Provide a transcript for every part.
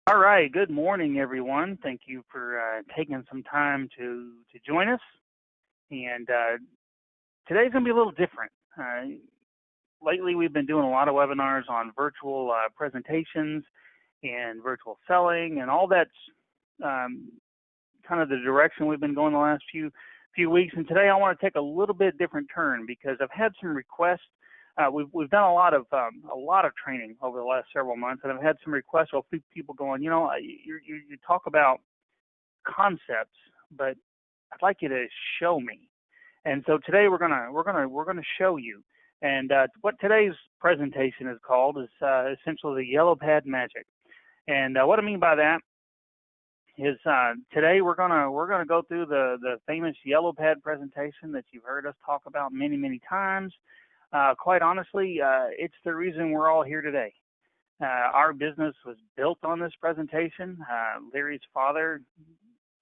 All right. Good morning, everyone. Thank you for taking some time to join us. And today's going to be a little different. Lately, we've been doing a lot of webinars on virtual presentations and virtual selling, and all that's um, kind of the direction we've been going the last few weeks. And today, I want to take a little bit different turn because I've had some requests. We've done a lot of training over the last several months, and I've had some requests of people going, you talk about concepts, but I'd like you to show me. And so today we're gonna show you. And what today's presentation is called is essentially the Yellow Pad Magic. And what I mean by that is today we're gonna go through the famous Yellow Pad presentation that you've heard us talk about many times. Quite honestly, it's the reason we're all here today. Our business was built on this presentation. Larry's father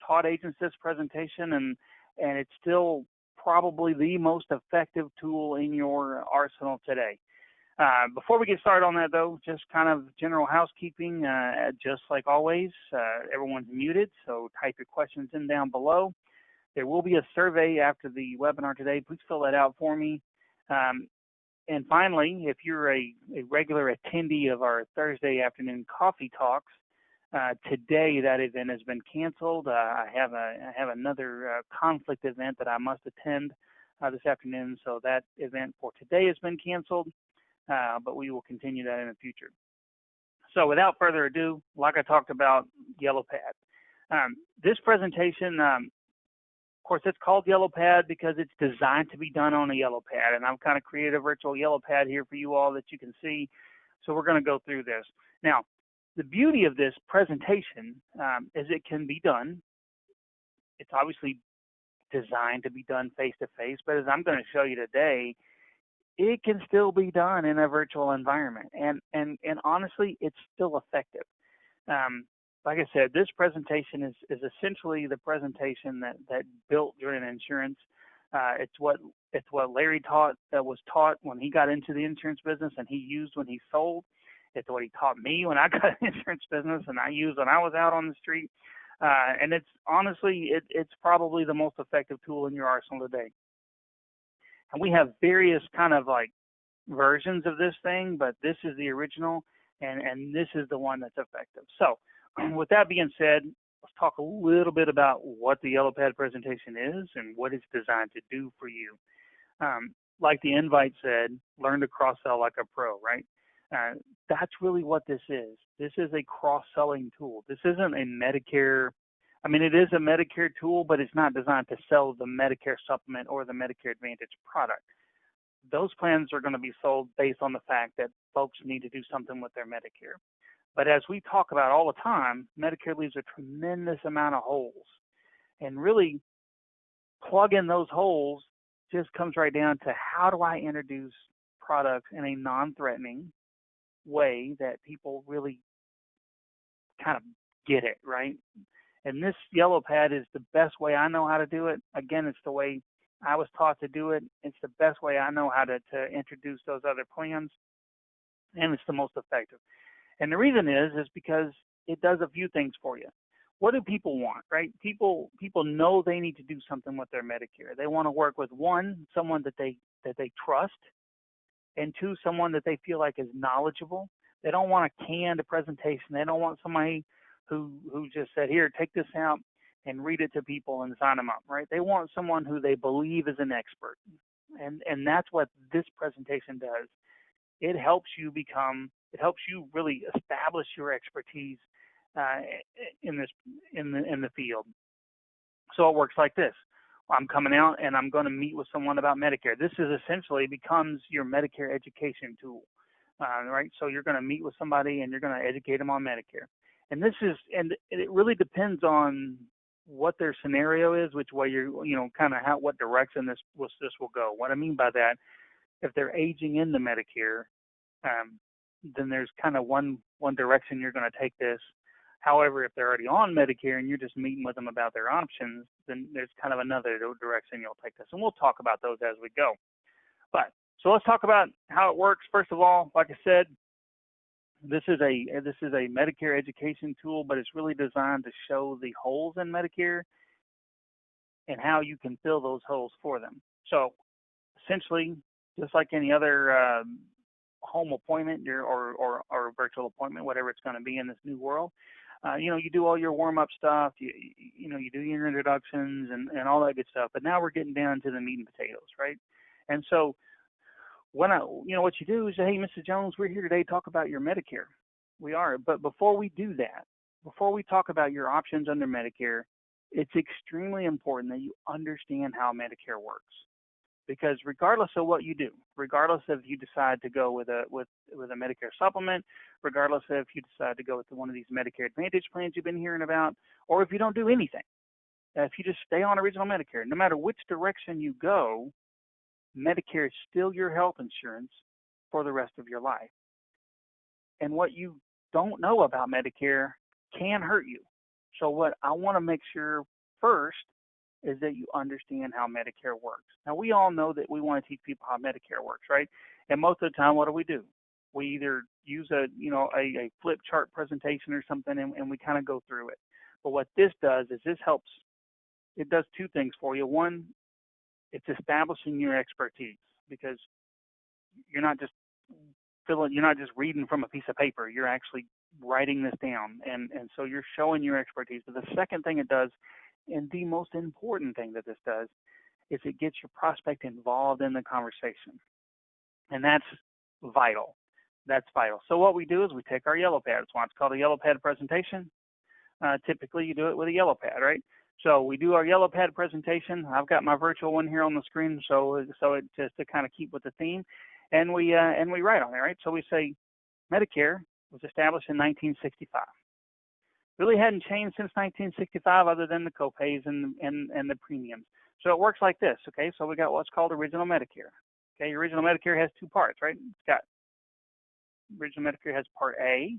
taught agents this presentation, and it's still probably the most effective tool in your arsenal today. Before we get started on that, though, just kind of general housekeeping. Just like always, everyone's muted, so type your questions in down below. There will be a survey after the webinar today. Please fill that out for me. And finally, if you're a regular attendee of our Thursday afternoon coffee talks, today that event has been canceled. I have another conflict event that I must attend this afternoon, so that event for today has been canceled, but we will continue that in the future. So without further ado, like I talked about, Yellow Pad. This presentation, of course, it's called Yellow Pad because it's designed to be done on a yellow pad, and I've kind of created a virtual yellow pad here for you all that you can see. So we're going to go through this. Now, the beauty of this presentation is it can be done. It's obviously designed to be done face-to-face, but as I'm going to show you today, it can still be done in a virtual environment, and honestly, it's still effective. Like I said, this presentation is essentially the presentation that built Driven Insurance. It's what Larry was taught when he got into the insurance business, and he used when he sold. It's what he taught me when I got in the insurance business, and I used when I was out on the street. And it's honestly, it's probably the most effective tool in your arsenal today. And we have various kind of like versions of this thing, but this is the original, and this is the one that's effective. So with that being said, let's talk a little bit about what the Yellow Pad presentation is and what it's designed to do for you. Like the invite said, learn to cross-sell like a pro, right? That's really what this is. This is a cross-selling tool. This isn't a Medicare. I mean, it is a Medicare tool, but it's not designed to sell the Medicare supplement or the Medicare Advantage product. Those plans are going to be sold based on the fact that folks need to do something with their Medicare. But as we talk about all the time, Medicare leaves a tremendous amount of holes. And really, plugging those holes just comes right down to how do I introduce products in a non-threatening way that people really kind of get it, right? And this Yellow Pad is the best way I know how to do it. Again, it's the way I was taught to do it. It's the best way I know how to introduce those other plans, and it's the most effective. And the reason is because it does a few things for you. What do people want, right? People know they need to do something with their Medicare. They want to work with one, someone that they trust, and two, someone that they feel like is knowledgeable. They don't want a canned presentation. They don't want somebody who just said, here, take this out and read it to people and sign them up, right? They want someone who they believe is an expert. And that's what this presentation does. It helps you really establish your expertise in the field. So it works like this. I'm coming out and I'm going to meet with someone about Medicare. This is essentially becomes your Medicare education tool, right? So you're going to meet with somebody and you're going to educate them on Medicare. And it really depends on what their scenario is, which way what direction this will go. What I mean by that, if they're aging into Medicare, then there's kind of one direction you're going to take this. However, if they're already on Medicare and you're just meeting with them about their options, then there's kind of another direction you'll take this. And we'll talk about those as we go. So let's talk about how it works. First of all, like I said, This is a Medicare education tool, but it's really designed to show the holes in Medicare and how you can fill those holes for them. So essentially, just like any other home appointment or virtual appointment, whatever it's going to be in this new world, you do all your warm-up stuff, you do your introductions and all that good stuff. But now we're getting down to the meat and potatoes, right? And so what you do is say, hey, Mrs. Jones, we're here today to talk about your Medicare. We are, but before we do that, before we talk about your options under Medicare, it's extremely important that you understand how Medicare works. Because regardless of what you do, regardless if you decide to go with a Medicare supplement, regardless if you decide to go with one of these Medicare Advantage plans you've been hearing about, or if you don't do anything, if you just stay on original Medicare, no matter which direction you go, Medicare is still your health insurance for the rest of your life. And what you don't know about Medicare can hurt you. So what I want to make sure first is that you understand how Medicare works. Now, we all know that we want to teach people how Medicare works, right? And most of the time, what do? We either use a flip chart presentation or something, and we kind of go through it. But what this does is it does two things for you. One, it's establishing your expertise, because you're not just reading from a piece of paper. You're actually writing this down, and so you're showing your expertise. But the second thing it does, and the most important thing that this does, is it gets your prospect involved in the conversation. And that's vital. That's vital. So what we do is we take our yellow pad. That's why it's called a yellow pad presentation. Typically, you do it with a yellow pad, right? So we do our yellow pad presentation. I've got my virtual one here on the screen, so it just to kind of keep with the theme, and we write on it, right? So we say Medicare was established in 1965. Really hadn't changed since 1965, other than the copays and the premiums. So it works like this, okay? So we got what's called original Medicare. Okay, original Medicare has two parts, right? It's got original Medicare has Part A.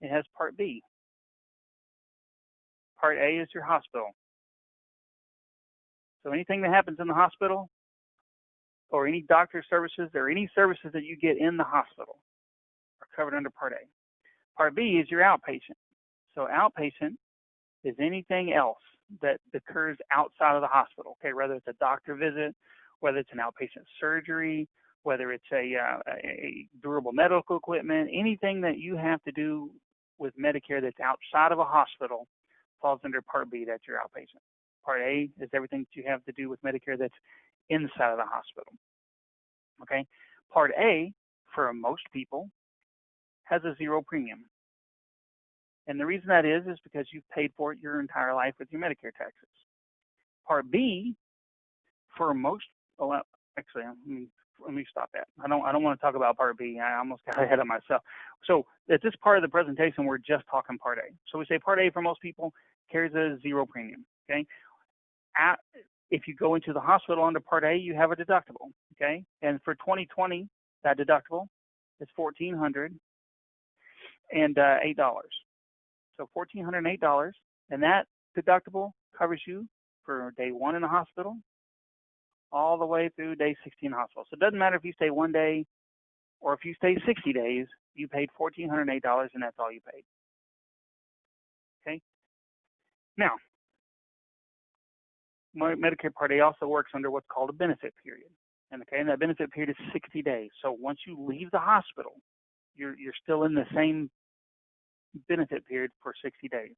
It has Part B. Part A is your hospital. So anything that happens in the hospital, or any doctor services, or any services that you get in the hospital, are covered under Part A. Part B is your outpatient. So outpatient is anything else that occurs outside of the hospital, okay, whether it's a doctor visit, whether it's an outpatient surgery, whether it's a durable medical equipment, anything that you have to do with Medicare that's outside of a hospital falls under Part B. That's your outpatient. Part A is everything that you have to do with Medicare that's inside of the hospital. Okay? Part A, for most people, has a zero premium. And the reason that is because you've paid for it your entire life with your Medicare taxes. Part B, for most, actually, let me stop that. I don't want to talk about Part B. I almost got ahead of myself. So at this part of the presentation, we're just talking Part A. So we say Part A for most people carries a zero premium. Okay. If you go into the hospital under Part A, you have a deductible. Okay. And for 2020, that deductible is $1,408. So $1,408, and that deductible covers you for day 1 in the hospital all the way through day 60 in the hospital. So it doesn't matter if you stay 1 day or if you stay 60 days, you paid $1,408, and that's all you paid. Okay? Now, Medicare Part A also works under what's called a benefit period. And that benefit period is 60 days. So once you leave the hospital, you're still in the same benefit period for 60 days.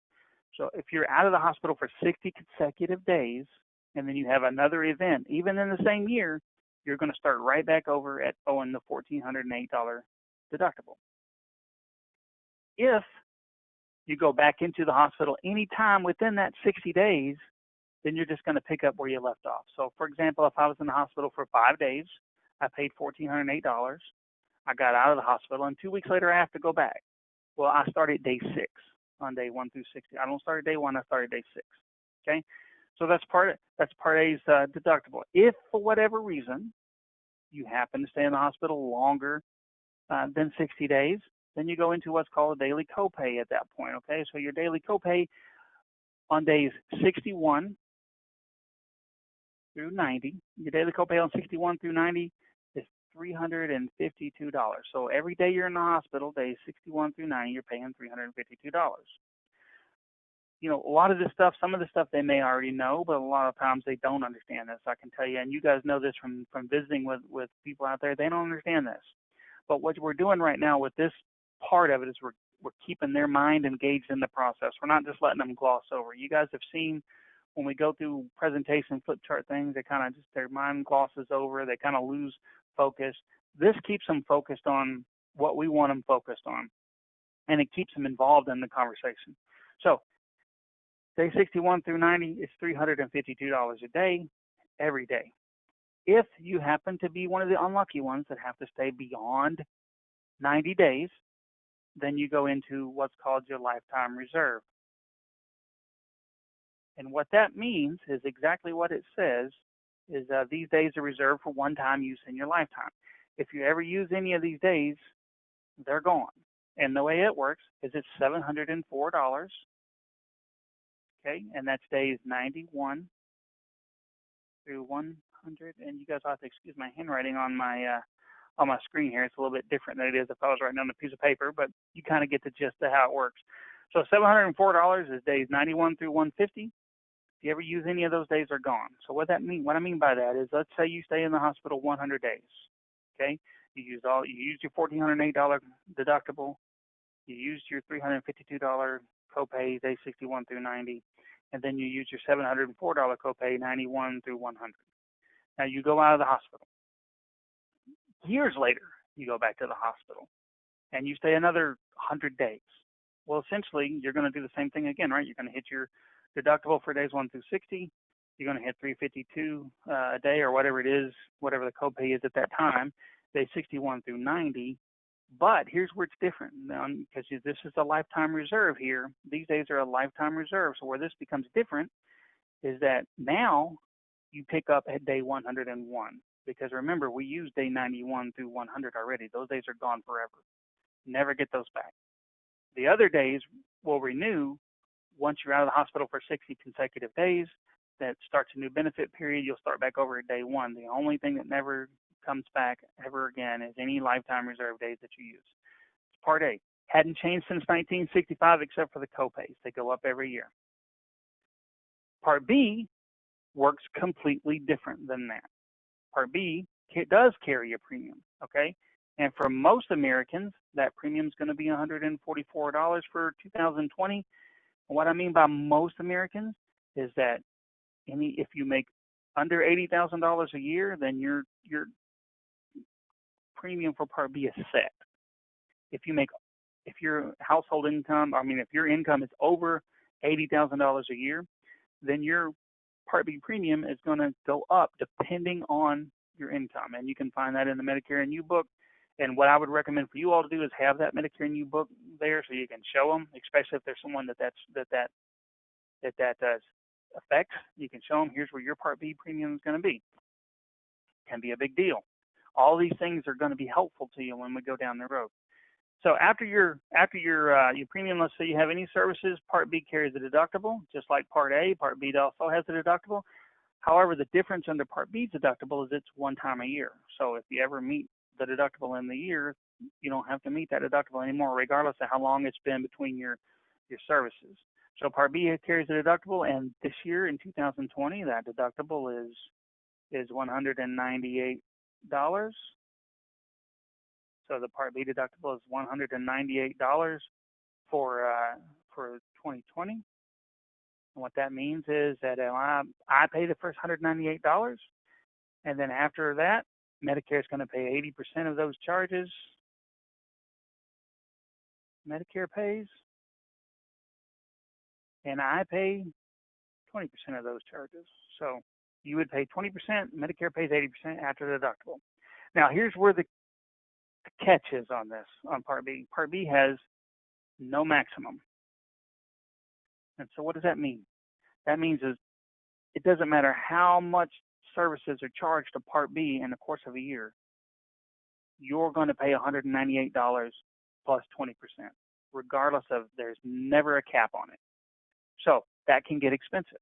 So if you're out of the hospital for 60 consecutive days, and then you have another event, even in the same year, you're going to start right back over at owing the $1,408 deductible. If you go back into the hospital anytime within that 60 days, then you're just going to pick up where you left off. So, for example, if I was in the hospital for 5 days, I paid $1,408. I got out of the hospital, and 2 weeks later, I have to go back. Well, I start at day 6 on day 1 through 60. I don't start at day 1. I start at day 6. Okay, so that's Part A's deductible. If for whatever reason you happen to stay in the hospital longer than 60 days, then you go into what's called a daily copay at that point. Okay, so your daily copay on days 61 through 90, your daily copay on 61 through 90 is $352. So every day you're in the hospital, days 61 through 90, you're paying $352. A lot of this stuff, some of the stuff they may already know, but a lot of times they don't understand this. I can tell you, and you guys know this from visiting with people out there. They don't understand this. But what we're doing right now with this part of it is we're keeping their mind engaged in the process. We're not just letting them gloss over. You guys have seen when we go through presentation flip chart things, they kind of just, their mind glosses over. They kind of lose focus. This keeps them focused on what we want them focused on, and it keeps them involved in the conversation. So day 61 through 90 is $352 a day, every day. If you happen to be one of the unlucky ones that have to stay beyond 90 days, then you go into what's called your lifetime reserve. And what that means is exactly what it says, is these days are reserved for one-time use in your lifetime. If you ever use any of these days, they're gone. And the way it works is it's $704, okay? And that's days 91 through 100. And you guys have to excuse my handwriting on my screen here. It's a little bit different than it is if I was writing on a piece of paper, but you kind of get the gist of how it works. So $704 is days 91 through 150. If you ever use any of those days, they're gone. So what I mean by that is, let's say you stay in the hospital 100 days. Okay, you used your $1,408 deductible, you used your $352 copay, day 61 through 90, and then you use your $704 copay, 91 through 100. Now you go out of the hospital. Years later, you go back to the hospital, and you stay another 100 days. Well, essentially, you're going to do the same thing again, right? You're going to hit your deductible for days 1 through 60. You're going to hit $352 a day, or whatever it is, whatever the copay is at that time, day 61 through 90. But here's where it's different, because this is a lifetime reserve here. These days are a lifetime reserve. So where this becomes different is that now you pick up at day 101. Because remember, we used day 91 through 100 already. Those days are gone forever. Never get those back. The other days will renew once you're out of the hospital for 60 consecutive days. That starts a new benefit period. You'll start back over at day 1. The only thing that never comes back ever again is any lifetime reserve days that you use. It's Part A. Hadn't changed since 1965 except for the copays. They go up every year. Part B works completely different than that. Part B does carry a premium, okay? And for most Americans, that premium is going to be $144 for 2020. And what I mean by most Americans is that if you make under $80,000 a year, then your premium for Part B is set. If your household income, if your income is over $80,000 a year, then your Part B premium is going to go up depending on your income. And you can find that in the Medicare and You book. And what I would recommend for you all to do is have that Medicare and You book there so you can show them, especially if there's someone that affects. You can show them, here's where your Part B premium is going to be. Can be a big deal. All these things are going to be helpful to you when we go down the road. So after your premium, let's say you have any services, Part B carries a deductible, just like Part A. Part B also has a deductible. However, the difference under Part B's deductible is it's one time a year. So if you ever meet the deductible in the year, you don't have to meet that deductible anymore, regardless of how long it's been between your services. So Part B carries a deductible, and this year in 2020, that deductible is $198. So the Part B deductible is $198 for 2020. And what that means is that I pay the first $198, and then after that, Medicare is going to pay 80% of those charges. Medicare pays, and I pay 20% of those charges. So you would pay 20%, Medicare pays 80% after the deductible. Now here's where the catch is on this, on Part B. Part B has no maximum. And so what does that mean? That means is it doesn't matter how much services are charged to Part B in the course of a year, you're going to pay $198 plus 20%, regardless of, there's never a cap on it. So that can get expensive.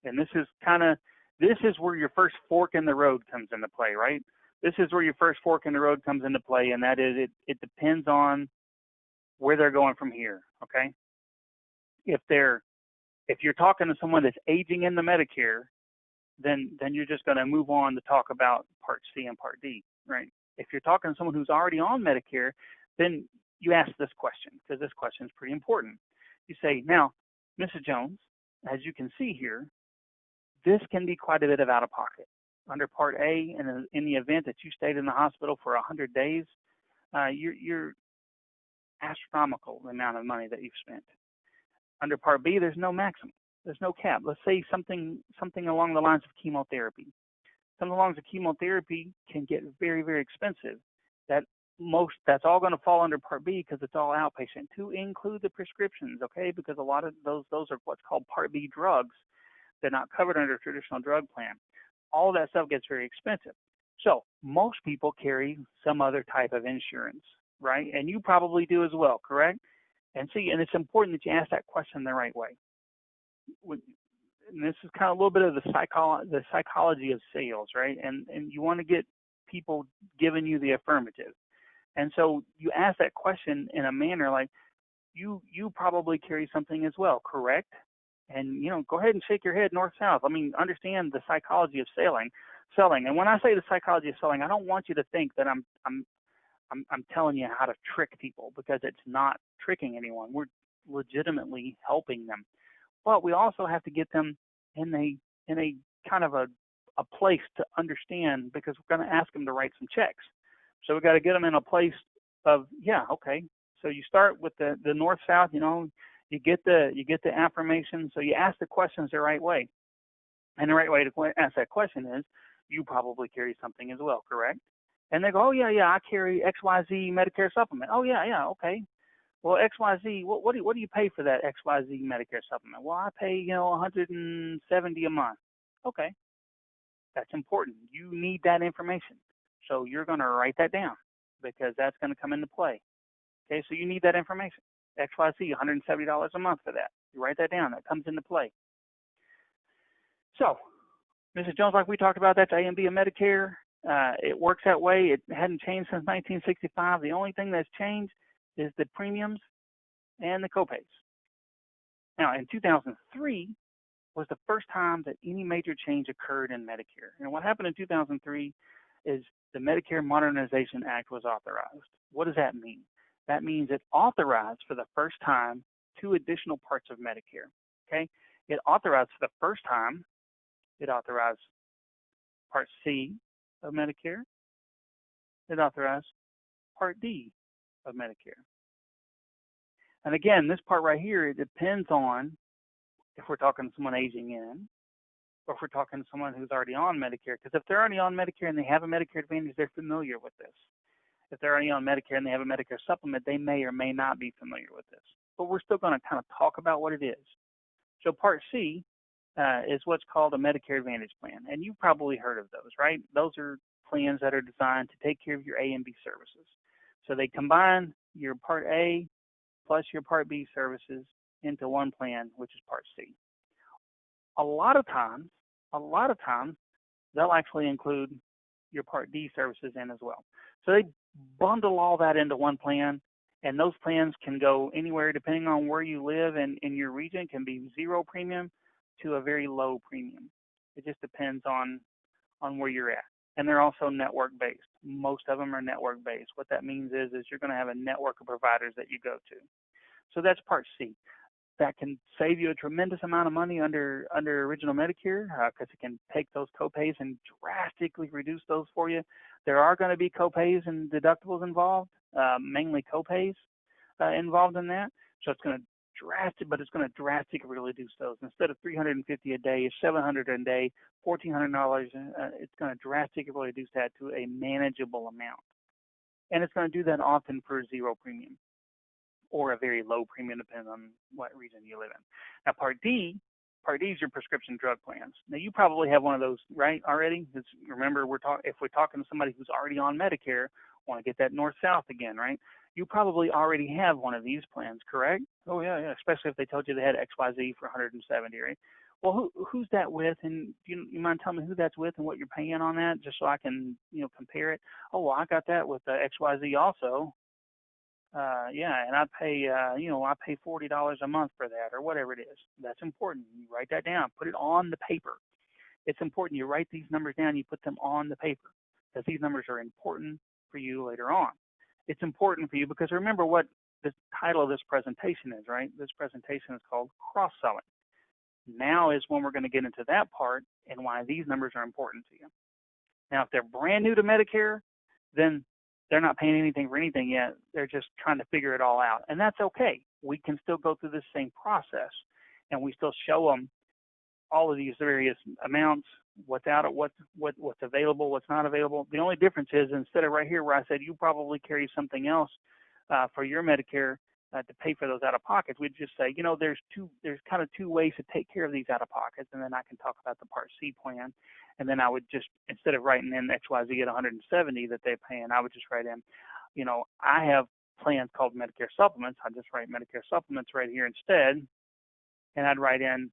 And this is where your first fork in the road comes into play, right? this is where your first fork in the road comes into play, and that is it depends on where they're going from here. Okay, if you're talking to someone that's aging into Medicare, then you're just going to move on to talk about Part C and Part D, right? If you're talking to someone who's already on Medicare, then you ask this question, because this question is pretty important. You say, now, Mrs. Jones, as you can see here, this can be quite a bit of out of pocket. Under Part A, and in the event that you stayed in the hospital for 100 days, you're astronomical the amount of money that you've spent. Under Part B, there's no maximum. There's no cap. Let's say something along the lines of chemotherapy. Something along the chemotherapy can get very, very expensive. That's all going to fall under Part B because it's all outpatient, to include the prescriptions, okay? Because a lot of those are what's called Part B drugs. They're not covered under a traditional drug plan. All of that stuff gets very expensive. So most people carry some other type of insurance, right? And you probably do as well, correct? And it's important that you ask that question the right way. And this is kind of a little bit of the psychology of sales, right? And you want to get people giving you the affirmative. And so you ask that question in a manner like, you probably carry something as well, correct? And go ahead and shake your head north-south. I mean, understand the psychology of selling. And when I say the psychology of selling, I don't want you to think that I'm telling you how to trick people, because it's not tricking anyone. We're legitimately helping them. But we also have to get them in a kind of a place to understand, because we're going to ask them to write some checks. So we got to get them in a place of, yeah, okay. So you start with the north-south, you get the affirmation. So you ask the questions the right way. And the right way to ask that question is, you probably carry something as well, correct? And they go, oh, yeah, I carry XYZ Medicare supplement. Oh, yeah, okay. Well, XYZ, what do you pay for that XYZ Medicare supplement? Well, I pay, $170 a month. Okay, that's important. You need that information. So you're going to write that down, because that's going to come into play. Okay, so you need that information. XYZ, $170 a month for that. You write that down. That comes into play. So, Mrs. Jones, like we talked about, that's A and B of Medicare. It works that way. It hadn't changed since 1965. The only thing that's changed is the premiums and the copays. Now, in 2003 was the first time that any major change occurred in Medicare. And what happened in 2003 is the Medicare Modernization Act was authorized. What does that mean? That means it authorized for the first time 2 additional parts of Medicare. Okay? It authorized for the first time, it authorized Part C of Medicare. It authorized Part D of Medicare. And again, this part right here, it depends on if we're talking to someone aging in, or if we're talking to someone who's already on Medicare. Because if they're already on Medicare and they have a Medicare Advantage, they're familiar with this. If they're already on Medicare and they have a Medicare supplement, they may or may not be familiar with this. But we're still going to kind of talk about what it is. So Part C is what's called a Medicare Advantage plan. And you've probably heard of those, right? Those are plans that are designed to take care of your A and B services. So they combine your Part A plus your Part B services into one plan, which is Part C. A lot of times, they'll actually include your Part D services in as well. So they bundle all that into one plan, and those plans can go anywhere depending on where you live and in your region. Can be 0 premium to a very low premium. It just depends on where you're at. And they're also network-based. Most of them are network-based. What that means is you're going to have a network of providers that you go to. So that's Part C. That can save you a tremendous amount of money under original Medicare, because it can take those copays and drastically reduce those for you. There are going to be copays and deductibles involved, mainly copays involved in that. So it's going to drastically reduce those. Instead of $350 a day, $700 a day, $1,400, it's going to drastically reduce that to a manageable amount. And it's going to do that often for 0 premium, or a very low premium, depending on what region you live in. Now, Part D is your prescription drug plans. Now, you probably have one of those, right, already? Remember, if we're talking to somebody who's already on Medicare, want to get that north-south again, right? You probably already have one of these plans, correct? Oh, yeah, especially if they told you they had XYZ for $170, right? Well, who's that with? And you mind telling me who that's with and what you're paying on that, just so I can compare it? Oh, well, I got that with XYZ also. Yeah, and I pay $40 a month for that or whatever it is. That's important. You write that down, put it on the paper. It's important you write these numbers down, you put them on the paper because these numbers are important for you later on. It's important for you because remember what the title of this presentation is, right? This presentation is called cross-selling. Now is when we're going to get into that part and why these numbers are important to you. Now, if they're brand new to Medicare, then they're not paying anything for anything yet. They're just trying to figure it all out. And that's okay. We can still go through this same process and we still show them all of these various amounts, what's available, what's not available. The only difference is instead of right here where I said you probably carry something else for your Medicare to pay for those out of pockets, we'd just say, there's kind of two ways to take care of these out of pockets, and then I can talk about the Part C plan, and then I would just, instead of writing in XYZ at 170 that they're paying, I would just write in, I have plans called Medicare supplements. I just write Medicare supplements right here instead, and I'd write in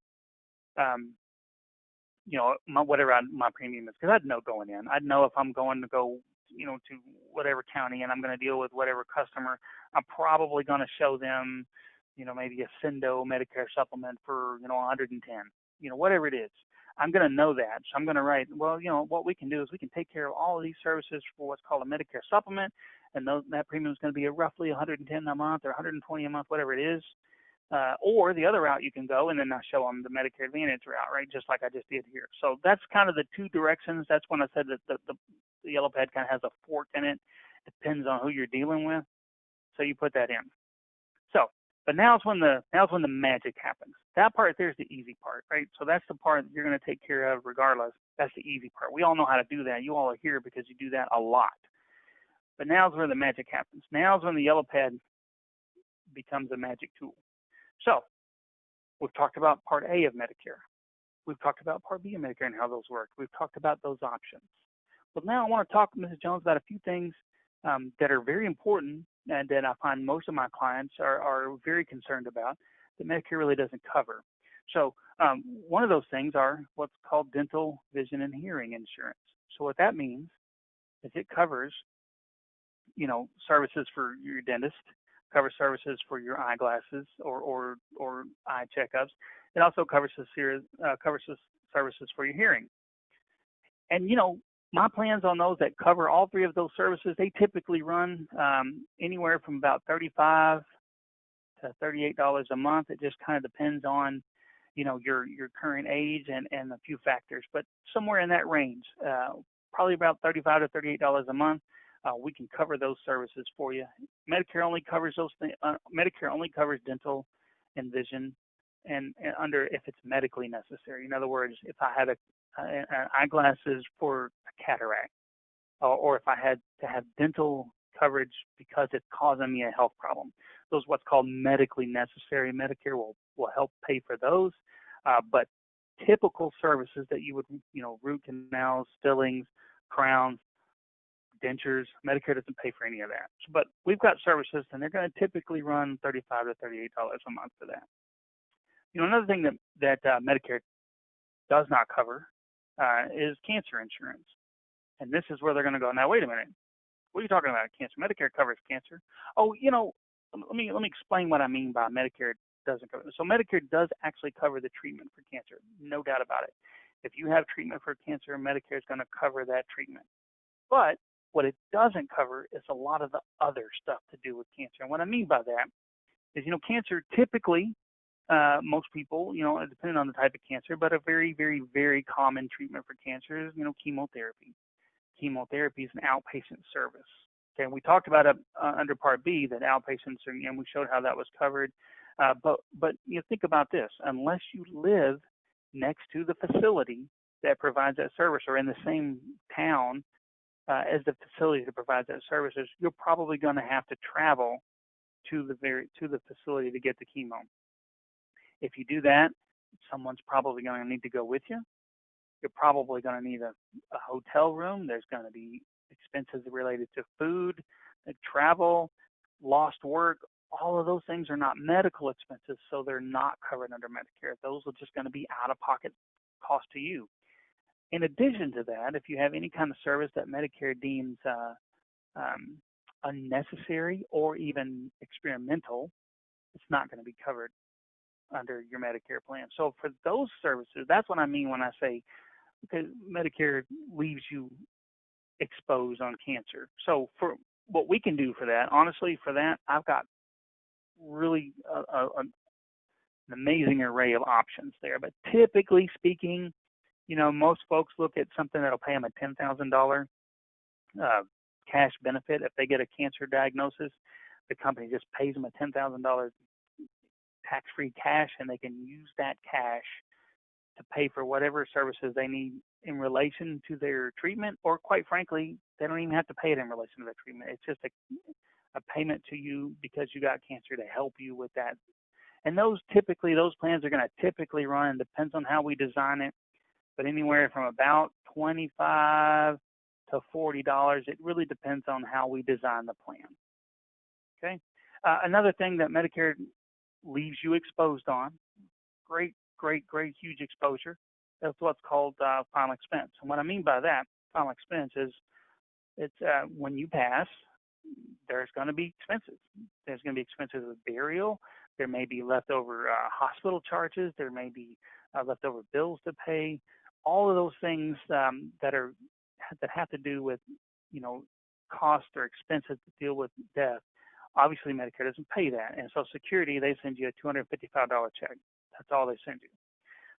whatever my premium is, because I'd know going in. I'd know if I'm going to go, to whatever county and I'm going to deal with whatever customer, I'm probably going to show them, maybe a Sendo Medicare supplement for, 110, whatever it is. I'm going to know that. So I'm going to write, well, what we can do is we can take care of all of these services for what's called a Medicare supplement, and that premium is going to be roughly 110 a month or 120 a month, whatever it is. Or the other route you can go, and then I show them the Medicare Advantage route, right, just like I just did here. So that's kind of the two directions. That's when I said that the yellow pad kind of has a fork in it. Depends on who you're dealing with. So you put that in. So, but now's when the magic happens. That part there is the easy part, right? So that's the part that you're going to take care of regardless. That's the easy part. We all know how to do that. You all are here because you do that a lot. But now's where the magic happens. Now's when the yellow pad becomes a magic tool. So we've talked about Part A of Medicare. We've talked about Part B of Medicare and how those work. We've talked about those options. But now I want to talk, Mrs. Jones, about a few things that are very important and that I find most of my clients are very concerned about that Medicare really doesn't cover. So one of those things are what's called dental, vision, and hearing insurance. So what that means is it covers, services for your dentist, covers services for your eyeglasses or eye checkups. It also covers services for your hearing. And my plans on those that cover all three of those services, they typically run anywhere from about $35 to $38 a month. It just kind of depends on your current age and a few factors, but somewhere in that range, probably about $35 to $38 a month. We can cover those services for you. Medicare only covers those things. Medicare only covers dental and vision, and under if it's medically necessary. In other words, if I had eyeglasses for a cataract, or if I had to have dental coverage because it's causing me a health problem, those what's called medically necessary. Medicare will help pay for those, but typical services that you would, root canals, fillings, crowns, dentures, Medicare doesn't pay for any of that. But we've got services, and they're going to typically run $35 to $38 a month for that. Another thing that Medicare does not cover is cancer insurance. And this is where they're going to go, now, wait a minute. What are you talking about, cancer? Medicare covers cancer. Oh, let me explain what I mean by Medicare doesn't cover. So Medicare does actually cover the treatment for cancer, no doubt about it. If you have treatment for cancer, Medicare is going to cover that treatment. But what it doesn't cover is a lot of the other stuff to do with cancer. And what I mean by that is, cancer typically, most people, depending on the type of cancer, but a very, very, very common treatment for cancer is, chemotherapy. Chemotherapy is an outpatient service. Okay, and we talked about it under Part B, that outpatients, and we showed how that was covered. But think about this: unless you live next to the facility that provides that service, or in the same town as the facility that provides that services, you're probably going to have to travel to the facility to get the chemo. If you do that, someone's probably going to need to go with you. You're probably going to need a hotel room. There's going to be expenses related to food, travel, lost work, All of those things are not medical expenses, so they're not covered under Medicare. Those are just going to be out-of-pocket cost to you. In addition to that, if you have any kind of service that Medicare deems um, unnecessary or even experimental, it's not going to be covered under your Medicare plan. So for those services, that's what I mean when I say, okay, Medicare leaves you exposed on cancer. So for what we can do for that, honestly, for that, I've got really an amazing array of options there. But typically speaking, most folks look at something that'll pay them a $10,000 cash benefit if they get a cancer diagnosis. The company just pays them a $10,000 tax-free cash, and they can use that cash to pay for whatever services they need in relation to their treatment, or quite frankly, they don't even have to pay it in relation to their treatment. It's just a payment to you because you got cancer to help you with that. And those plans are going to typically run, depends on how we design it, but anywhere from about $25 to $40. It really depends on how we design the plan. Okay. Another thing that Medicare leaves you exposed on, great, huge exposure. That's what's called final expense. And what I mean by that, final expense is it's when you pass, there's going to be expenses. There's going to be expenses of burial. There may be leftover hospital charges. There may be leftover bills to pay. All of those things that have to do with, cost or expenses to deal with death. Obviously, Medicare doesn't pay that, and Social Security, they send you a $255 check. That's all they send you.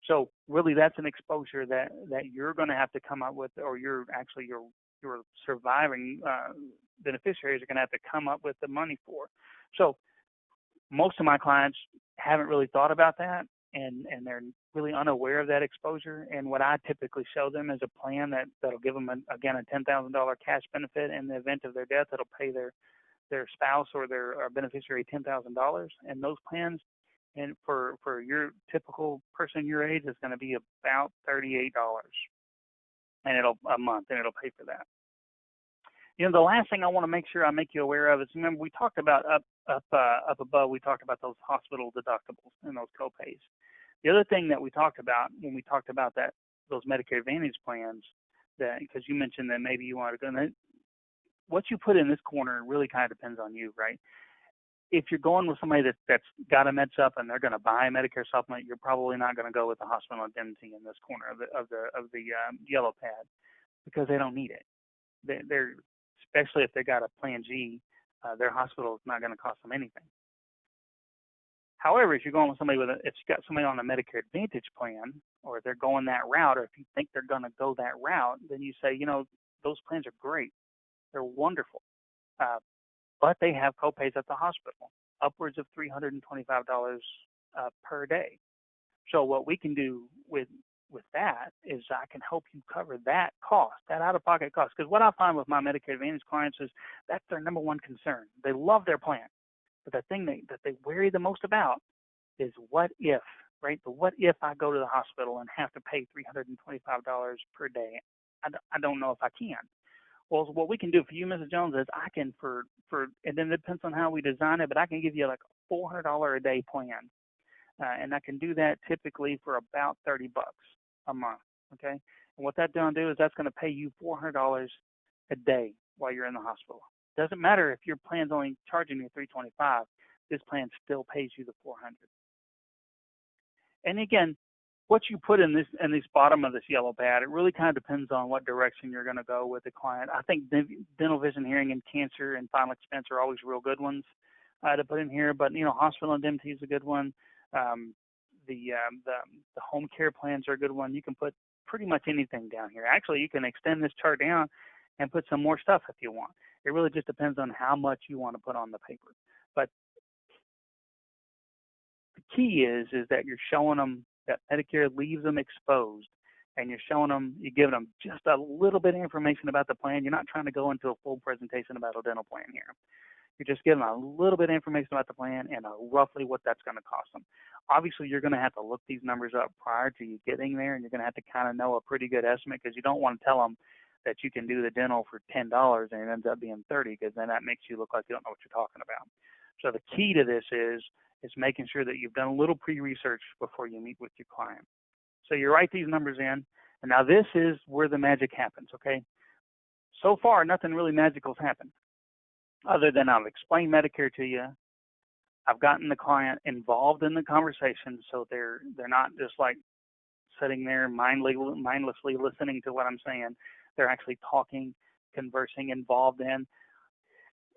So really, that's an exposure that you're going to have to come up with, or your surviving beneficiaries are going to have to come up with the money for. So most of my clients haven't really thought about that, and they're really unaware of that exposure. And what I typically show them is a plan that'll give them, a $10,000 cash benefit in the event of their death. That'll pay their spouse or their beneficiary $10,000. And those plans, and for your typical person your age, is going to be about $38 a month, and it'll pay for that. The last thing I want to make sure I make you aware of is, remember, we talked about up above, we talked about those hospital deductibles and those copays. The other thing that we talked about when we talked about those Medicare Advantage plans, that because you mentioned that maybe you want to go, what you put in this corner really kind of depends on you, right? If you're going with somebody that's got a med sup and they're going to buy a Medicare supplement, you're probably not going to go with the hospital indemnity in this corner of the yellow pad, because they don't need it. They're especially if they got a Plan G, their hospital is not going to cost them anything. However, if you're going with somebody if you got somebody on a Medicare Advantage plan, or if they're going that route, or if you think they're going to go that route, then you say, those plans are great, they're wonderful, but they have copays at the hospital, upwards of $325 per day. So what we can do with that is I can help you cover that cost, that out-of-pocket cost. Because what I find with my Medicare Advantage clients is that's their number one concern. They love their plan, but the thing that they worry the most about is what if, right? The what if I go to the hospital and have to pay $325 per day? I don't know if I can. Well, what we can do for you, Mrs. Jones, is I can and then it depends on how we design it, but I can give you like a $400 a day plan. And I can do that typically for about $30 a month, okay? And what that's going to do is that's going to pay you $400 a day while you're in the hospital. Doesn't matter if your plan's only charging you $325, this plan still pays you the $400. And again, what you put in this bottom of this yellow pad, it really kind of depends on what direction you're going to go with the client. I think dental, vision, hearing, and cancer and final expense are always real good ones to put in here, but hospital indemnity is a good one. The home care plans are a good one. You can put pretty much anything down here. Actually, you can extend this chart down and put some more stuff if you want. It really just depends on how much you want to put on the paper. But the key is that you're showing them that Medicare leaves them exposed, and you're giving them just a little bit of information about the plan. You're not trying to go into a full presentation about a dental plan here. You're just giving them a little bit of information about the plan and roughly what that's going to cost them. Obviously, you're going to have to look these numbers up prior to you getting there, and you're going to have to kind of know a pretty good estimate, because you don't want to tell them that you can do the dental for $10 and it ends up being $30, because then that makes you look like you don't know what you're talking about. So the key to this is making sure that you've done a little pre-research before you meet with your client. So you write these numbers in, and now this is where the magic happens, okay? So far, nothing really magical has happened, other than I've explained Medicare to you. I've gotten the client involved in the conversation, so they're not just like sitting there mindlessly listening to what I'm saying. They're actually talking, conversing, involved in.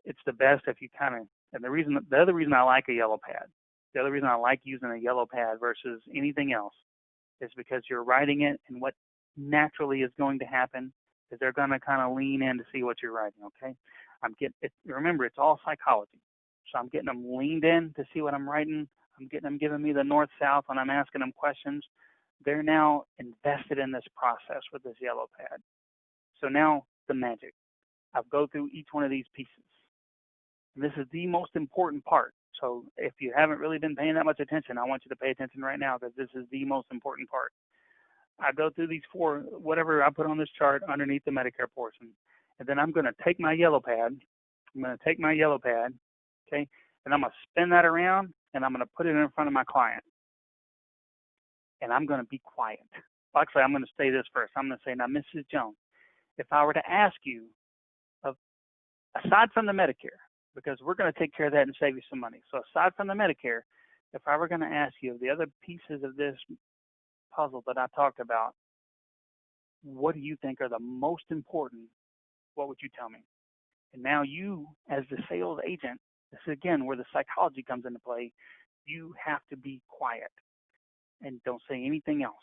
It's the best if you kind of, and the other reason I like a yellow pad, the other reason I like using a yellow pad versus anything else is because you're writing it, and what naturally is going to happen is they're going to kind of lean in to see what you're writing, okay? Remember, it's all psychology. So I'm getting them leaned in to see what I'm writing. I'm getting them giving me the north-south when I'm asking them questions. They're now invested in this process with this yellow pad. So now the magic. I'll go through each one of these pieces. And this is the most important part. So if you haven't really been paying that much attention, I want you to pay attention right now because this is the most important part. I go through these 4, whatever I put on this chart underneath the Medicare portion. And then I'm going to take my yellow pad. Okay, and I'm going to spin that around, and I'm going to put it in front of my client. And I'm going to be quiet. Actually, I'm going to say this first. I'm going to say, now, Mrs. Jones, if I were to ask you, aside from the Medicare, because we're going to take care of that and save you some money. So aside from the Medicare, if I were going to ask you the other pieces of this puzzle that I talked about, what do you think are the most important? What would you tell me? And now you, as the sales agent, this is again where the psychology comes into play. You have to be quiet and don't say anything else.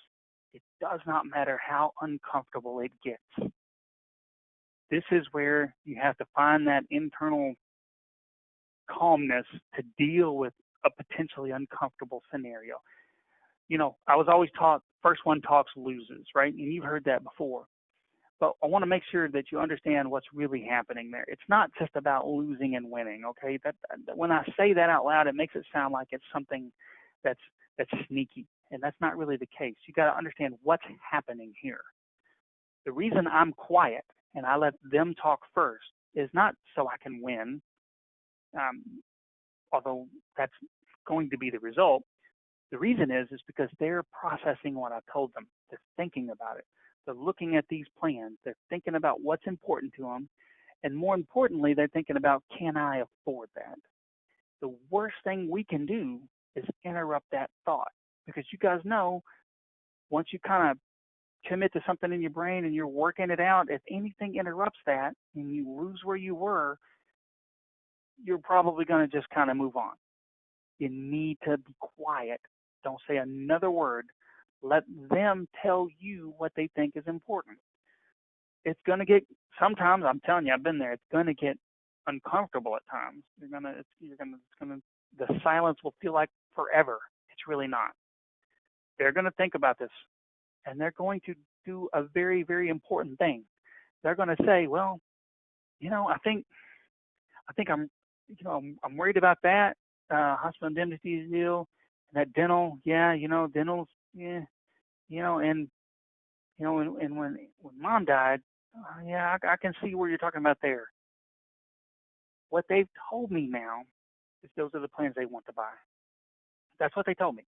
It does not matter how uncomfortable it gets. This is where you have to find that internal calmness to deal with a potentially uncomfortable scenario. You know, I was always taught first one talks loses, right? And you've heard that before. But I want to make sure that you understand what's really happening there. It's not just about losing and winning, okay? That when I say that out loud, it makes it sound like it's something that's sneaky, and that's not really the case. You got to understand what's happening here. The reason I'm quiet and I let them talk first is not so I can win, although that's going to be the result. The reason is because they're processing what I told them. They're thinking about it. They're looking at these plans. They're thinking about what's important to them. And more importantly, they're thinking about, can I afford that? The worst thing we can do is interrupt that thought. Because you guys know, once you kind of commit to something in your brain and you're working it out, if anything interrupts that and you lose where you were, you're probably going to just kind of move on. You need to be quiet. Don't say another word. Let them tell you what they think is important. It's going to get, sometimes, I'm telling you, I've been there, it's going to get uncomfortable at times. The silence will feel like forever. It's really not. They're going to think about this, and they're going to do a very, very important thing. They're going to say, well, you know, I think I'm worried about that hospital indemnity deal, and that dental, yeah, dental's, yeah, and when mom died, yeah, I can see where you're talking about there. What they've told me now is those are the plans they want to buy. That's what they told me.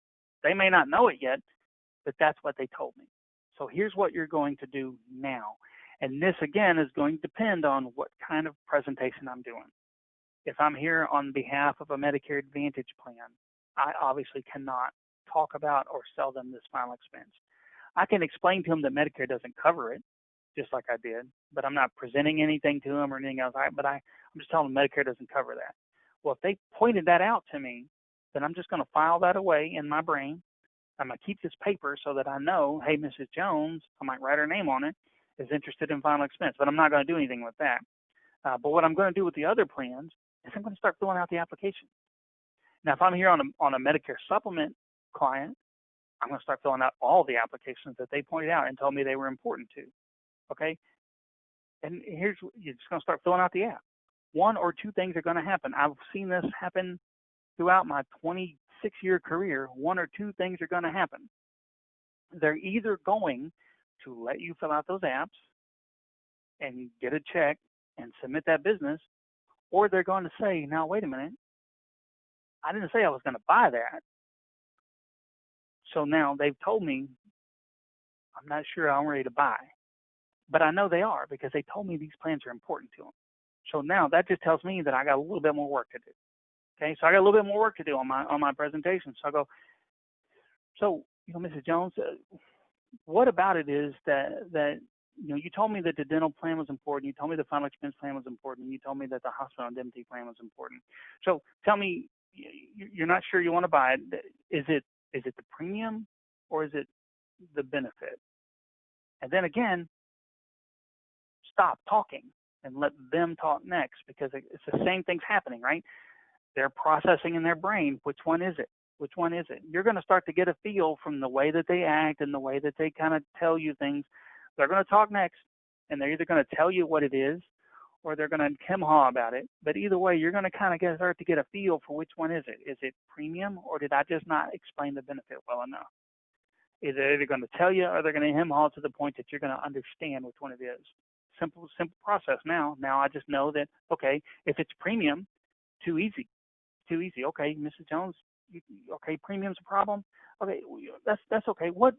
They may not know it yet, but that's what they told me. So here's what you're going to do now. And this, again, is going to depend on what kind of presentation I'm doing. If I'm here on behalf of a Medicare Advantage plan, I obviously cannot talk about or sell them this final expense. I can explain to them that Medicare doesn't cover it, just like I did, but I'm not presenting anything to them or anything else. I'm just telling them Medicare doesn't cover that. Well, if they pointed that out to me, then I'm just going to file that away in my brain. I'm going to keep this paper so that I know, hey, Mrs. Jones, I might write her name on it, is interested in final expense, but I'm not going to do anything with that. But what I'm going to do with the other plans is I'm going to start filling out the application. Now, if I'm here on a Medicare supplement client, I'm going to start filling out all the applications that they pointed out and told me they were important to. Okay? And you're just going to start filling out the app. 1 or 2 things are going to happen. I've seen this happen throughout my 26-year career. 1 or 2 things are going to happen. They're either going to let you fill out those apps and get a check and submit that business, or they're going to say, now, wait a minute, I didn't say I was going to buy that. So now they've told me I'm not sure I'm ready to buy, but I know they are because they told me these plans are important to them. So now that just tells me that I got a little bit more work to do. Okay, so I got a little bit more work to do on my presentation. So I go, so Mrs. Jones, what about it is that you told me that the dental plan was important. You told me the final expense plan was important. You told me that the hospital indemnity plan was important. So tell me, you're not sure you want to buy it. Is it the premium or is it the benefit? And then again, stop talking and let them talk next, because it's the same thing's happening, right? They're processing in their brain. Which one is it? Which one is it? You're going to start to get a feel from the way that they act and the way that they kind of tell you things. They're going to talk next, and they're either going to tell you what it is or they're going to hem-haw about it. But either way, you're going to kind of start to get a feel for which one is it. Is it premium, or did I just not explain the benefit well enough? Is it either going to tell you or they're going to hem-haw to the point that you're going to understand which one it is? Simple process now. Now I just know that, okay, if it's premium, too easy. Okay, Mrs. Jones, okay, premium's a problem. Okay, that's okay. What?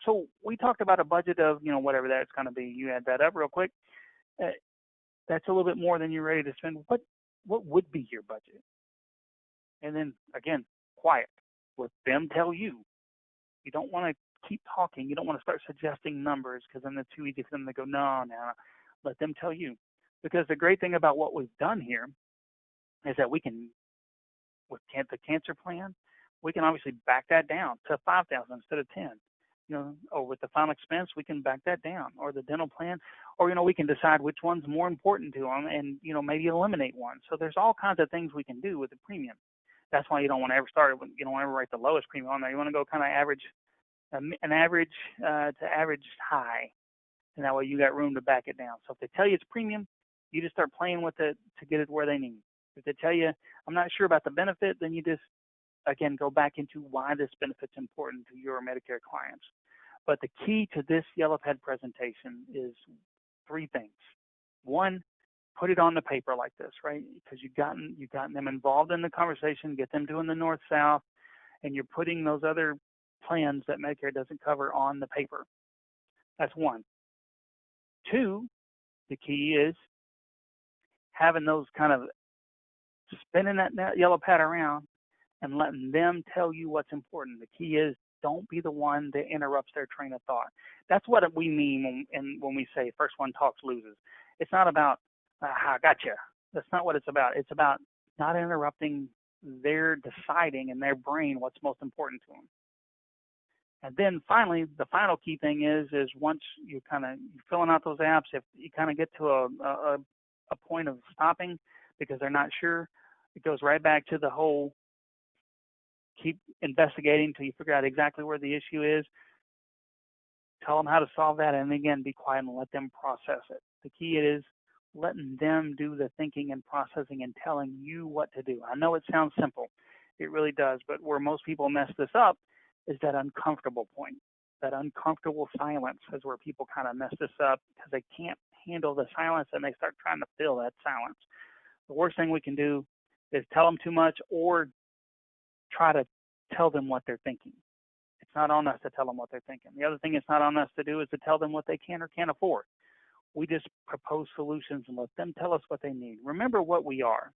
So we talked about a budget of whatever that's going to be. You add that up real quick. That's a little bit more than you're ready to spend. What would be your budget? And then again, quiet. Let them tell you. You don't want to keep talking. You don't want to start suggesting numbers, because then it's too easy for them to go, no. Let them tell you. Because the great thing about what we've done here is that we can, with the cancer plan, we can obviously back that down to 5,000 instead of 10. Or with the final expense, we can back that down, or the dental plan, or we can decide which one's more important to them, and maybe eliminate one. So there's all kinds of things we can do with the premium. That's why you don't want to ever start it. You don't want to ever write the lowest premium on there. You want to go kind of average, an average to average high, and that way you got room to back it down. So if they tell you it's premium, you just start playing with it to get it where they need. If they tell you, I'm not sure about the benefit, then you just, again, go back into why this benefit's important to your Medicare clients. But the key to this Yellow Pad presentation is three things. One, put it on the paper like this, right? Because you've gotten them involved in the conversation, get them doing the north-south, and you're putting those other plans that Medicare doesn't cover on the paper. That's one. Two, the key is having those kind of spinning that Yellow Pad around and letting them tell you what's important. The key is don't be the one that interrupts their train of thought. That's what we mean when we say first one talks loses. It's not about, I gotcha. That's not what it's about. It's about not interrupting their deciding in their brain what's most important to them. And then finally, the final key thing is once you're filling out those apps, if you kind of get to a point of stopping because they're not sure, it goes right back to the whole keep investigating until you figure out exactly where the issue is. Tell them how to solve that, and again, be quiet and let them process it. The key is letting them do the thinking and processing and telling you what to do. I know it sounds simple. It really does, but where most people mess this up is that uncomfortable point. That uncomfortable silence is where people kind of mess this up because they can't handle the silence and they start trying to fill that silence. The worst thing we can do is tell them too much or try to tell them what they're thinking. It's not on us to tell them what they're thinking. The other thing it's not on us to do is to tell them what they can or can't afford. We just propose solutions and let them tell us what they need. Remember what we are.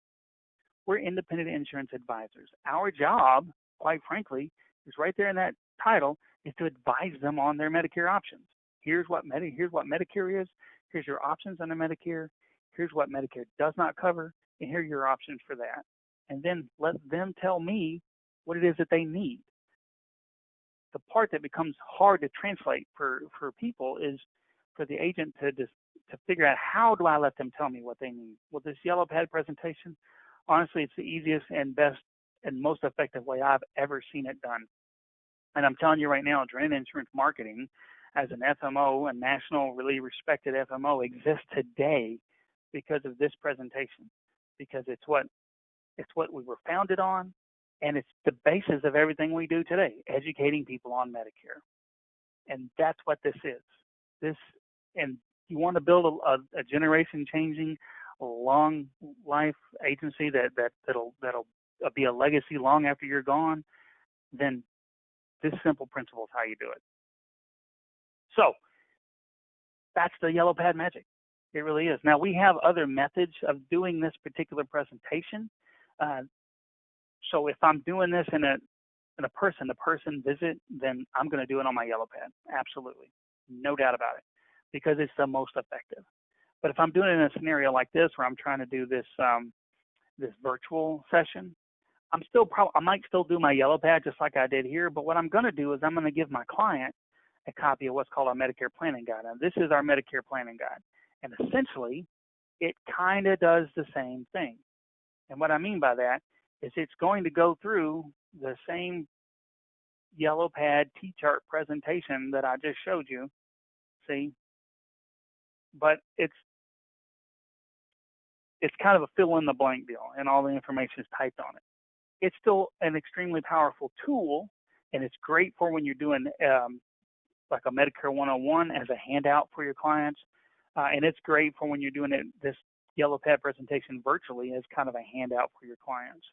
We're independent insurance advisors. Our job, quite frankly, is right there in that title, is to advise them on their Medicare options. Here's what Medicare is. Here's your options under Medicare. Here's what Medicare does not cover, and here are your options for that. And then let them tell me what it is that they need. The part that becomes hard to translate for people is for the agent to figure out, how do I let them tell me what they need? Well, this Yellow Pad presentation, honestly, it's the easiest and best and most effective way I've ever seen it done. And I'm telling you right now, Drennan Insurance Marketing, as an FMO, a national, really respected FMO, exists today because of this presentation, because it's what we were founded on, and it's the basis of everything we do today, educating people on Medicare. And that's what this is. And you want to build a generation-changing, long life agency that'll be a legacy long after you're gone, then this simple principle is how you do it. So that's the yellow pad magic. It really is. Now, we have other methods of doing this particular presentation. So if I'm doing this in a person-to-person visit, then I'm going to do it on my yellow pad. Absolutely. No doubt about it, because it's the most effective. But if I'm doing it in a scenario like this where I'm trying to do this this virtual session, I might still do my yellow pad just like I did here, but what I'm going to do is I'm going to give my client a copy of what's called our Medicare Planning Guide. Now, this is our Medicare Planning Guide, and essentially it kind of does the same thing. And what I mean by that is it's going to go through the same yellow pad T-chart presentation that I just showed you, see, but it's kind of a fill-in-the-blank deal, and all the information is typed on it. It's still an extremely powerful tool, and it's great for when you're doing like a Medicare 101 as a handout for your clients, and it's great for when you're doing this yellow pad presentation virtually as kind of a handout for your clients.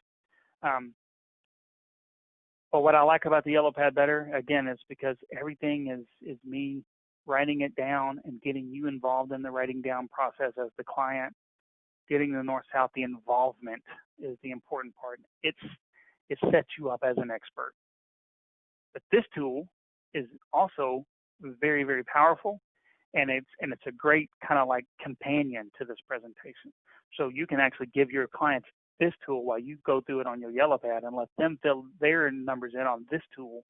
But what I like about the yellow pad better, again, is because everything is me writing it down and getting you involved in the writing down process as the client. Getting the north-south, the involvement is the important part. It sets you up as an expert. But this tool is also very, very powerful, and it's a great kind of like companion to this presentation. So you can actually give your clients this tool while you go through it on your yellow pad and let them fill their numbers in on this tool.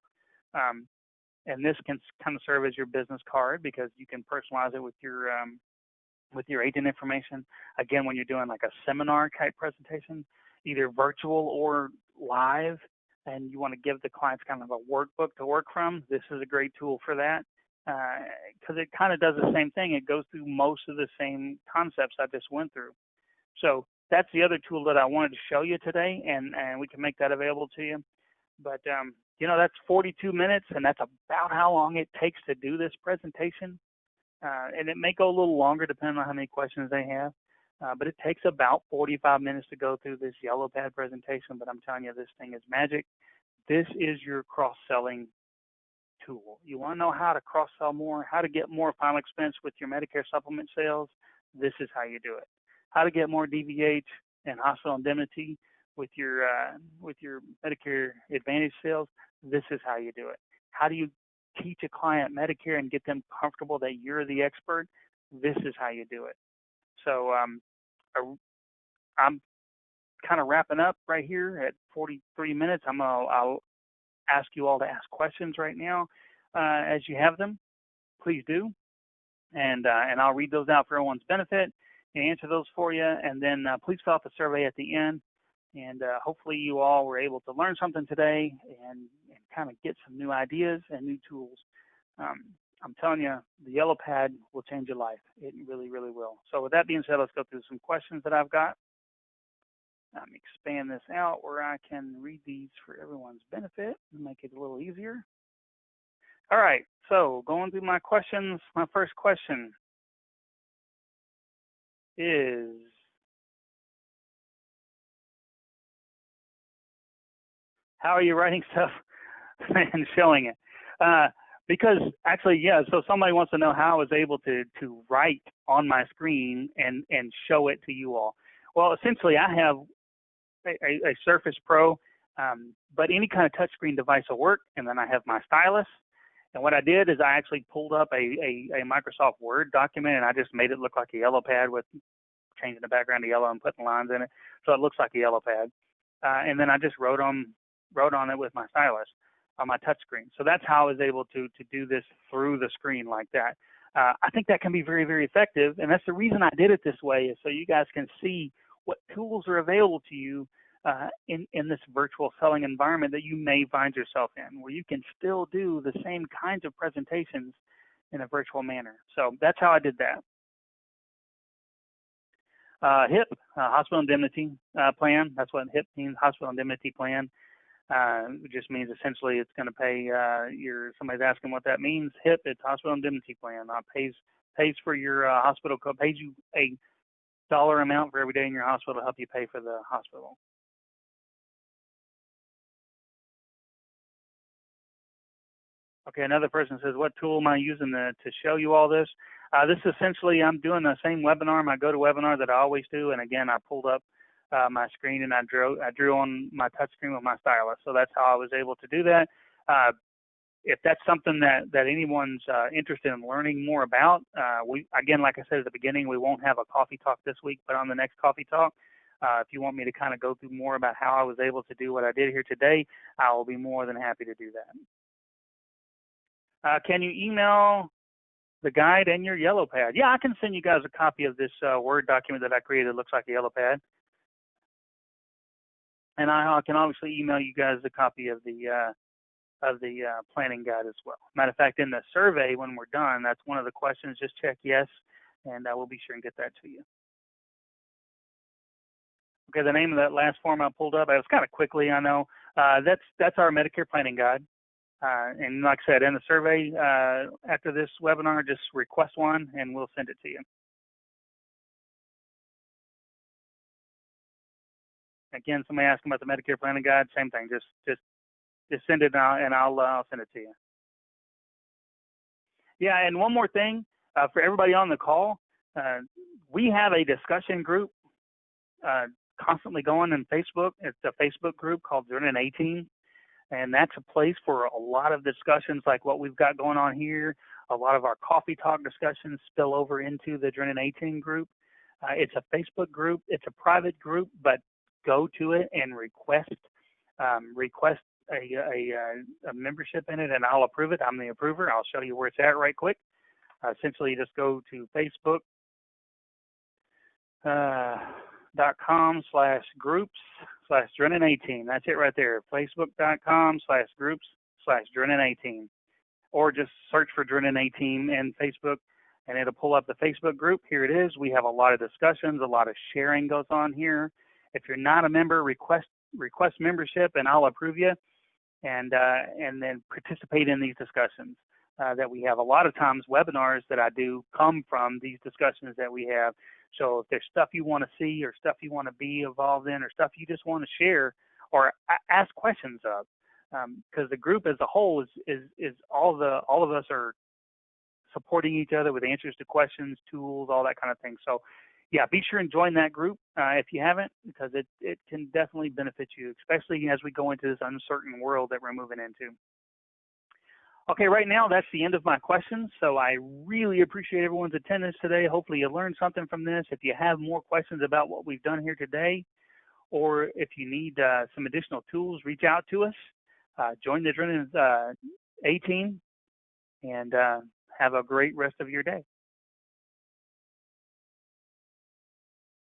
And this can kind of serve as your business card because you can personalize it with your agent information. Again, when you're doing like a seminar type presentation, either virtual or live, and you want to give the clients kind of a workbook to work from, this is a great tool for that because it kind of does the same thing. It goes through most of the same concepts I just went through. So that's the other tool that I wanted to show you today, and we can make that available to you. But, that's 42 minutes, and that's about how long it takes to do this presentation. And it may go a little longer depending on how many questions they have, but it takes about 45 minutes to go through this yellow pad presentation. But I'm telling you, this thing is magic. This is your cross-selling tool. You want to know how to cross-sell more, how to get more final expense with your Medicare supplement sales? This is how you do it. How to get more DVH and hospital indemnity with your Medicare Advantage sales? This is how you do it. How do you teach a client Medicare and get them comfortable that you're the expert? This is how you do it. So I'm kind of wrapping up right here at 43 minutes. I'll ask you all to ask questions right now as you have them. Please do, and I'll read those out for everyone's benefit and answer those for you. And then please fill out the survey at the end. And hopefully you all were able to learn something today and kind of get some new ideas and new tools. I'm telling you, the yellow pad will change your life. It really, really will. So with that being said, let's go through some questions that I've got. Expand this out where I can read these for everyone's benefit and make it a little easier. All right, so going through my questions, my first question is, how are you writing stuff and showing it? Because actually, yeah, so somebody wants to know how I was able to write on my screen and show it to you all. Well, essentially, I have a Surface Pro, but any kind of touchscreen device will work, and then I have my stylus. And what I did is I actually pulled up a Microsoft Word document, and I just made it look like a yellow pad with changing the background to yellow and putting lines in it, so it looks like a yellow pad. And then I just wrote on it with my stylus on my touch screen. So that's how I was able to do this through the screen like that. I think that can be very, very effective, and that's the reason I did it this way, is so you guys can see what tools are available to you in this virtual selling environment that you may find yourself in, where you can still do the same kinds of presentations in a virtual manner. So that's how I did that. HIP, Hospital Indemnity Plan. That's what HIP means, Hospital Indemnity Plan. It just means essentially it's going to pay somebody's asking what that means. HIP, it's Hospital Indemnity Plan. Pays for your hospital, pays you a dollar amount for every day in your hospital to help you pay for the hospital. Okay, another person says, what tool am I using to show you all this? This essentially, I'm doing the same webinar, my GoToWebinar that I always do. And again, I pulled up my screen and I drew on my touch screen with my stylus. So that's how I was able to do that. If that's something that anyone's interested in learning more about, again, like I said at the beginning, we won't have a coffee talk this week, but on the next coffee talk, if you want me to kind of go through more about how I was able to do what I did here today, I will be more than happy to do that. Can you email the guide and your yellow pad? Yeah, I can send you guys a copy of this Word document that I created. It looks like a yellow pad. And I can obviously email you guys a copy of the planning guide as well. Matter of fact, in the survey, when we're done, that's one of the questions. Just check yes, and I will be sure and get that to you. Okay, the name of that last form I pulled up, it was kind of quickly, I know. That's our Medicare planning guide. And like I said, in the survey after this webinar, just request one, and we'll send it to you. Again, somebody asking about the Medicare planning guide, same thing. Just send it and I'll send it to you. Yeah, and one more thing for everybody on the call, we have a discussion group constantly going in Facebook. It's a Facebook group called Adrenaline A-Team, and that's a place for a lot of discussions like what we've got going on here. A lot of our coffee talk discussions spill over into the Adrenaline A-Team group. It's a Facebook group. It's a private group, but go to it and request a membership in it, and I'll approve it. I'm the approver. I'll show you where it's at right quick. Essentially, just go to Facebook.com/groups/Adrenaline A-Team. That's it right there. Facebook.com/groups/Adrenaline A-Team. Or just search for Adrenaline A-Team in Facebook, and it'll pull up the Facebook group. Here it is. We have a lot of discussions. A lot of sharing goes on here. If you're not a member, request membership, and I'll approve you, and then participate in these discussions that we have. A lot of times, webinars that I do come from these discussions that we have. So if there's stuff you want to see, or stuff you want to be involved in, or stuff you just want to share or ask questions of, because the group as a whole is all of us are supporting each other with answers to questions, tools, all that kind of thing. So yeah, be sure and join that group if you haven't, because it can definitely benefit you, especially as we go into this uncertain world that we're moving into. Okay, right now that's the end of my questions. So I really appreciate everyone's attendance today. Hopefully you learned something from this. If you have more questions about what we've done here today, or if you need some additional tools, reach out to us. Join the Adrenaline A-Team, and have a great rest of your day.